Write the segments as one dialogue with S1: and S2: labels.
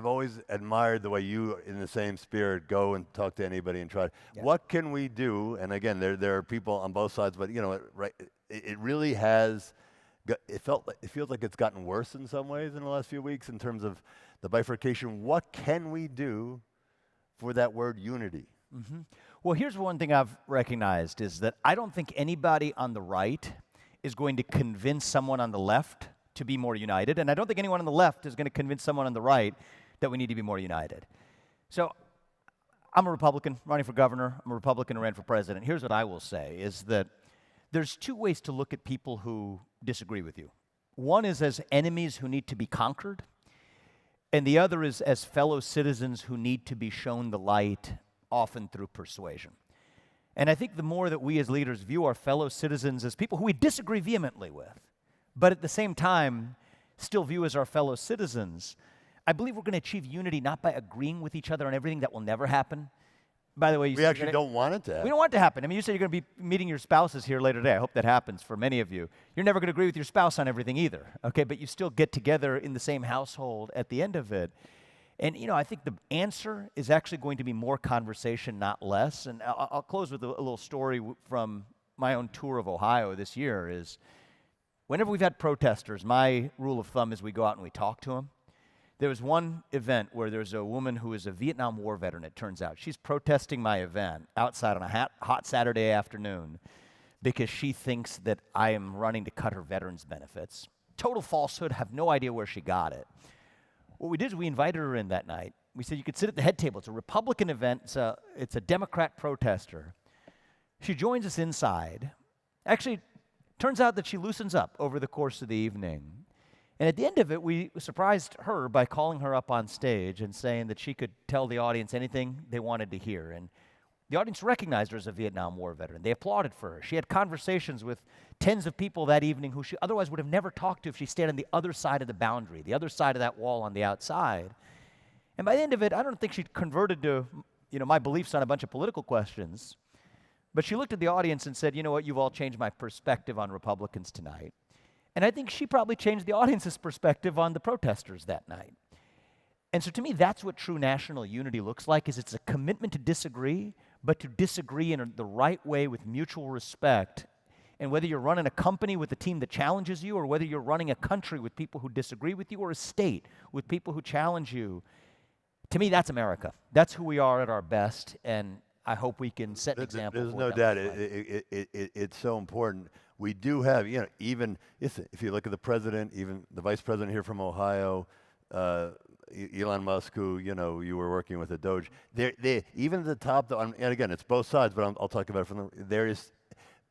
S1: I've always admired the way you, in the same spirit, go and talk to anybody and try.
S2: Yeah.
S1: What can we do? And again, there are people on both sides, but right, it really has. It feels like it's gotten worse in some ways in the last few weeks in terms of the bifurcation. What can we do for that word unity?
S2: Well, here's one thing I've recognized is that I don't think anybody on the right is going to convince someone on the left to be more united, and I don't think anyone on the left is going to convince someone on the right that we need to be more united. So I'm a Republican running for governor. I'm a Republican who ran for president. Here's what I will say is that there's two ways to look at people who disagree with you. One is as enemies who need to be conquered, and the other is as fellow citizens who need to be shown the light, often through persuasion. And I think the more that we as leaders view our fellow citizens as people who we disagree vehemently with, but at the same time still view as our fellow citizens, I believe we're going to achieve unity not by agreeing with each other on everything. That will never happen. By the way,
S1: We actually don't want it to happen.
S2: we don't want it to happen. I mean, you said you're going to be meeting your spouses here later today. I hope that happens for many of you. You're never going to agree with your spouse on everything either, okay? But you still get together in the same household at the end of it. And, I think the answer is actually going to be more conversation, not less. And I'll close with a little story from my own tour of Ohio this year is whenever we've had protesters, my rule of thumb is we go out and we talk to them. There was one event where there's a woman who is a Vietnam War veteran, it turns out. She's protesting my event outside on a hot Saturday afternoon because she thinks that I am running to cut her veterans benefits. Total falsehood, have no idea where she got it. What we did is we invited her in that night. We said you could sit at the head table. It's a Republican event. It's a Democrat protester. She joins us inside. Actually, turns out that she loosens up over the course of the evening. And at the end of it, we surprised her by calling her up on stage and saying that she could tell the audience anything they wanted to hear. And the audience recognized her as a Vietnam War veteran. They applauded for her. She had conversations with tens of people that evening who she otherwise would have never talked to if she stayed on the other side of the boundary, the other side of that wall on the outside. And by the end of it, I don't think she converted to, my beliefs on a bunch of political questions. But she looked at the audience and said, you know what, you've all changed my perspective on Republicans tonight. And I think she probably changed the audience's perspective on the protesters that night. And so to me, that's what true national unity looks like, is it's a commitment to disagree, but to disagree in the right way with mutual respect. And whether you're running a company with a team that challenges you, or whether you're running a country with people who disagree with you, or a state with people who challenge you, to me, that's America. That's who we are at our best, and I hope we can set an example.
S1: There's no doubt. It's so important. We do have, even if you look at the president, even the vice president here from Ohio, Elon Musk, who you were working with at Doge. Even at the top, though, and again, it's both sides, but I'll talk about it from there is.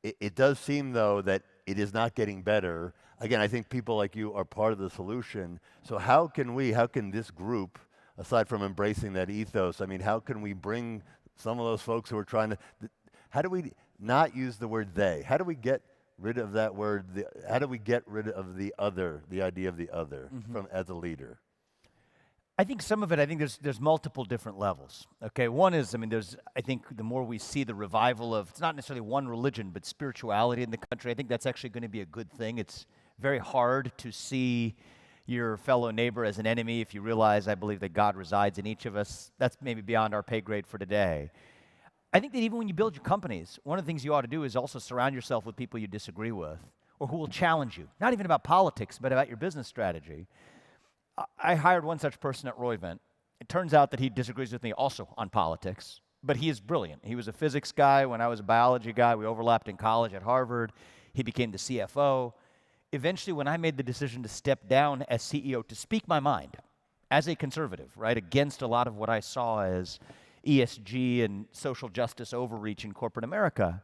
S1: It does seem though that it is not getting better. Again, I think people like you are part of the solution. So how can this group, aside from embracing that ethos, I mean, how can we bring some of those folks who are trying to? How do we not use the word they? How do we get rid of that word? How do we get rid of the other, the idea of the other, from as a leader?
S2: I think some of it, there's multiple different levels. Okay, one is, I think the more we see the revival of, it's not necessarily one religion, but spirituality in the country, I think that's actually going to be a good thing. It's very hard to see your fellow neighbor as an enemy if you realize, I believe, that God resides in each of us. That's maybe beyond our pay grade for today. I think that even when you build your companies, one of the things you ought to do is also surround yourself with people you disagree with or who will challenge you, not even about politics, but about your business strategy. I hired one such person at Roivant. It turns out that he disagrees with me also on politics, but he is brilliant. He was a physics guy when I was a biology guy. We overlapped in college at Harvard. He became the CFO. Eventually, when I made the decision to step down as CEO to speak my mind as a conservative, right, against a lot of what I saw as ESG and social justice overreach in corporate America,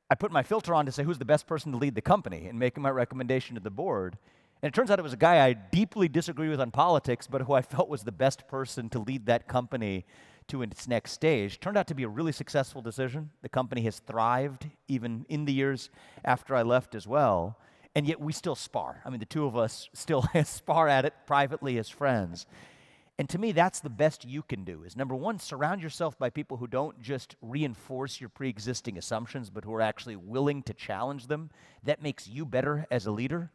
S2: I put my filter on to say who's the best person to lead the company and make my recommendation to the board. And it turns out it was a guy I deeply disagree with on politics, but who I felt was the best person to lead that company to its next stage. Turned out to be a really successful decision. The company has thrived even in the years after I left as well. And yet we still spar. The two of us still spar at it privately as friends. And to me, that's the best you can do, is number one, surround yourself by people who don't just reinforce your pre-existing assumptions, but who are actually willing to challenge them. That makes you better as a leader.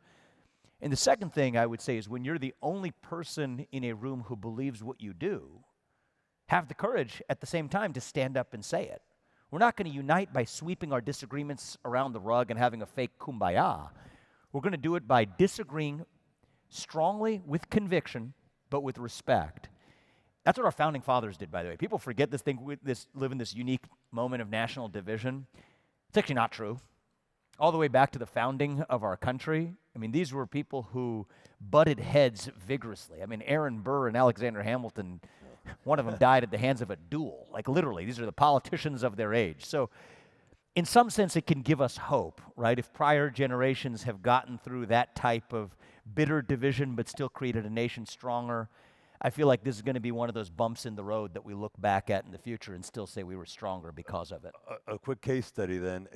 S2: And the second thing I would say is when you're the only person in a room who believes what you do, have the courage at the same time to stand up and say it. We're not going to unite by sweeping our disagreements around the rug and having a fake kumbaya. We're going to do it by disagreeing strongly with conviction, but with respect. That's what our founding fathers did, by the way. People forget this thing, live in this unique moment of national division. It's actually not true. All the way back to the founding of our country, I mean, these were people who butted heads vigorously. I mean, Aaron Burr and Alexander Hamilton, one of them died at the hands of a duel. Like literally, these are the politicians of their age. So in some sense, it can give us hope, right? If prior generations have gotten through that type of bitter division but still created a nation stronger, I feel like this is going to be one of those bumps in the road that we look back at in the future and still say we were stronger because of it.
S1: A quick case study then,